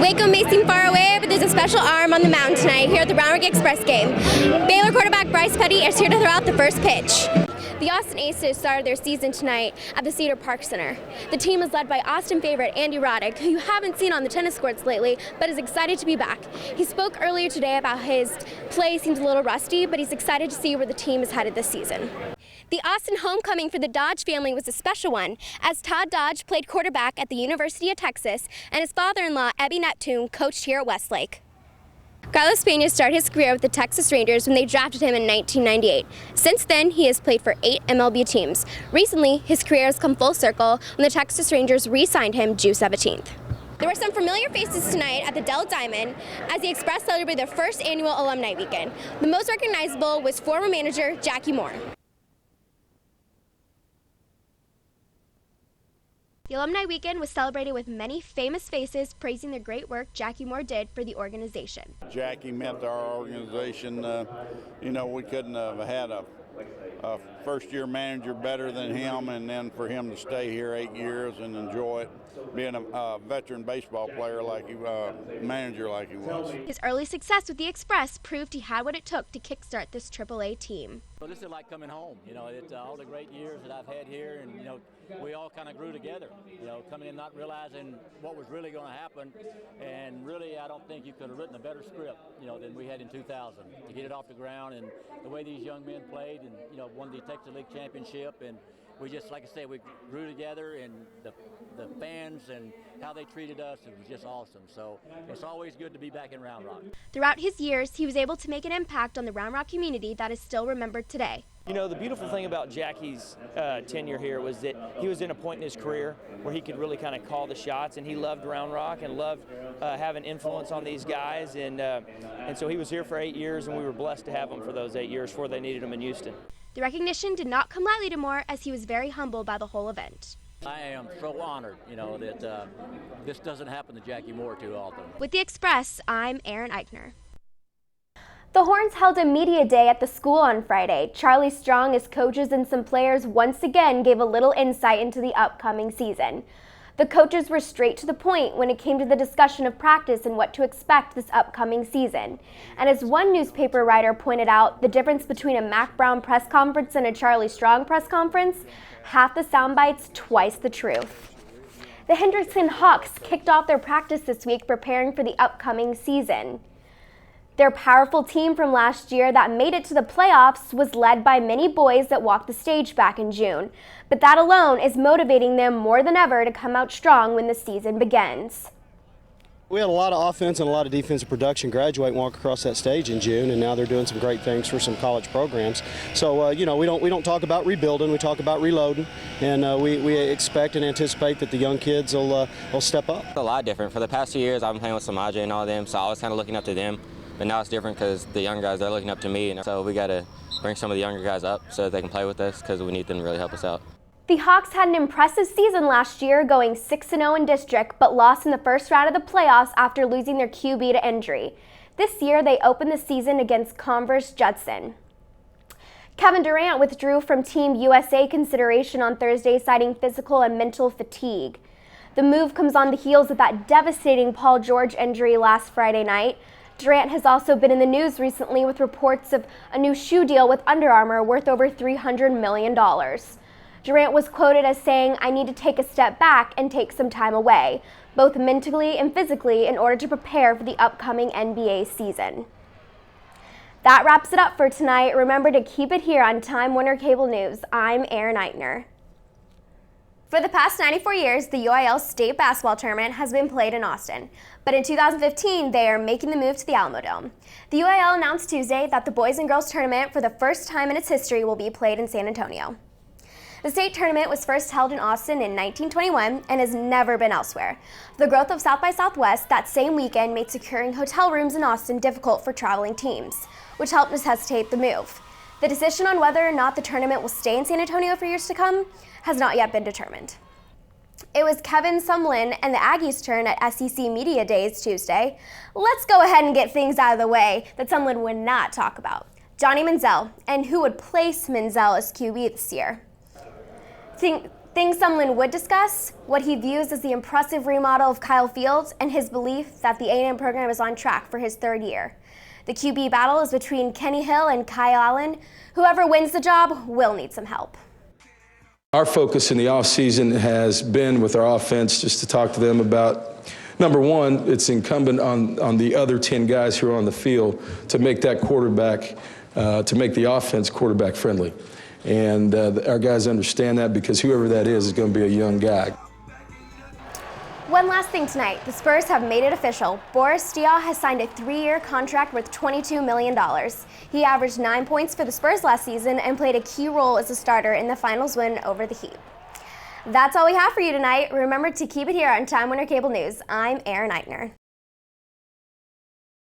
Waco may seem far away, but there's a special arm on the mound tonight here at the Round Rock Express game. Baylor quarterback Bryce Petty is here to throw out the first pitch. The Austin Aces started their season tonight at the Cedar Park Center. The team is led by Austin favorite Andy Roddick, who you haven't seen on the tennis courts lately, but is excited to be back. He spoke earlier today about his play seems a little rusty, but he's excited to see where the team is headed this season. The Austin homecoming for the Dodge family was a special one, as Todd Dodge played quarterback at the University of Texas, and his father-in-law, Ebby Neptune, coached here at Westlake. Carlos Pena started his career with the Texas Rangers when they drafted him in 1998. Since then, he has played for 8 MLB teams. Recently, his career has come full circle when the Texas Rangers re-signed him June 17th. There were some familiar faces tonight at the Dell Diamond as the Express celebrated their first annual Alumni Weekend. The most recognizable was former manager Jackie Moore. The Alumni Weekend was celebrated with many famous faces praising the great work Jackie Moore did for the organization. Jackie meant to our organization. We couldn't have had a first-year manager better than him, and then for him to stay here 8 years and enjoy it, being a veteran baseball player manager like he was. His early success with the Express proved he had what it took to kickstart this AAA team. Well, this is like coming home. It's all the great years that I've had here, and we all kind of grew together. Coming in not realizing what was really going to happen, and really I don't think you could have written a better script, than we had in 2000 to get it off the ground, and the way these young men played, and won the Texas League championship, and we just, like I said, we grew together, and the fans and how they treated us, it was just awesome. So it's always good to be back in Round Rock. Throughout his years, he was able to make an impact on the Round Rock community that is still remembered today. The beautiful thing about Jackie's tenure here was that he was in a point in his career where he could really kind of call the shots, and he loved Round Rock and loved having influence on these guys, and so he was here for 8 years, and we were blessed to have him for those 8 years before they needed him in Houston. The recognition did not come lightly to Moore, as he was very humbled by the whole event. I am so honored, that this doesn't happen to Jackie Moore too often. With the Express, I'm Erin Eichner. The Horns held a media day at the school on Friday. Charlie Strong, his coaches, and some players once again gave a little insight into the upcoming season. The coaches were straight to the point when it came to the discussion of practice and what to expect this upcoming season. And as one newspaper writer pointed out, the difference between a Mac Brown press conference and a Charlie Strong press conference, half the sound bites, twice the truth. The Hendrickson Hawks kicked off their practice this week preparing for the upcoming season. Their powerful team from last year that made it to the playoffs was led by many boys that walked the stage back in June. But that alone is motivating them more than ever to come out strong when the season begins. We had a lot of offense and a lot of defensive production graduate and walk across that stage in June, and now they're doing some great things for some college programs. So, we don't talk about rebuilding, we talk about reloading, and we expect and anticipate that the young kids will step up. It's a lot different. For the past 2 years, I've been playing with Samaje and all of them, so I was kind of looking up to them. But now it's different because the younger guys, they're looking up to me, and so we got to bring some of the younger guys up so that they can play with us because we need them to really help us out. The Hawks had an impressive season last year, going 6-0 in district, but lost in the first round of the playoffs after losing their QB to injury. This year, they opened the season against Converse Judson. Kevin Durant withdrew from Team USA consideration on Thursday, citing physical and mental fatigue. The move comes on the heels of that devastating Paul George injury last Friday night. Durant has also been in the news recently with reports of a new shoe deal with Under Armour worth over $300 million. Durant was quoted as saying, "I need to take a step back and take some time away, both mentally and physically, in order to prepare for the upcoming NBA season." That wraps it up for tonight. Remember to keep it here on Time Warner Cable News. I'm Erin Eichner. For the past 94 years, the UIL State Basketball Tournament has been played in Austin. But in 2015, they are making the move to the Alamo Dome. The UIL announced Tuesday that the Boys and Girls Tournament, for the first time in its history, will be played in San Antonio. The state tournament was first held in Austin in 1921 and has never been elsewhere. The growth of South by Southwest that same weekend made securing hotel rooms in Austin difficult for traveling teams, which helped necessitate the move. The decision on whether or not the tournament will stay in San Antonio for years to come has not yet been determined. It was Kevin Sumlin and the Aggies' turn at SEC Media Days Tuesday. Let's go ahead and get things out of the way that Sumlin would not talk about. Johnny Manziel, and who would place Manziel as QB this year. Things Sumlin would discuss, what he views as the impressive remodel of Kyle Field, and his belief that the A&M program is on track for his third year. The QB battle is between Kenny Hill and Kyle Allen. Whoever wins the job will need some help. Our focus in the offseason has been with our offense just to talk to them about, number one, it's incumbent on the other 10 guys who are on the field to make that quarterback, to make the offense quarterback friendly. And our guys understand that because whoever that is going to be a young guy. One last thing tonight, the Spurs have made it official. Boris Diaw has signed a 3-year contract worth $22 million. He averaged 9 points for the Spurs last season and played a key role as a starter in the finals win over the Heat. That's all we have for you tonight. Remember to keep it here on Time Warner Cable News. I'm Erin Eichner.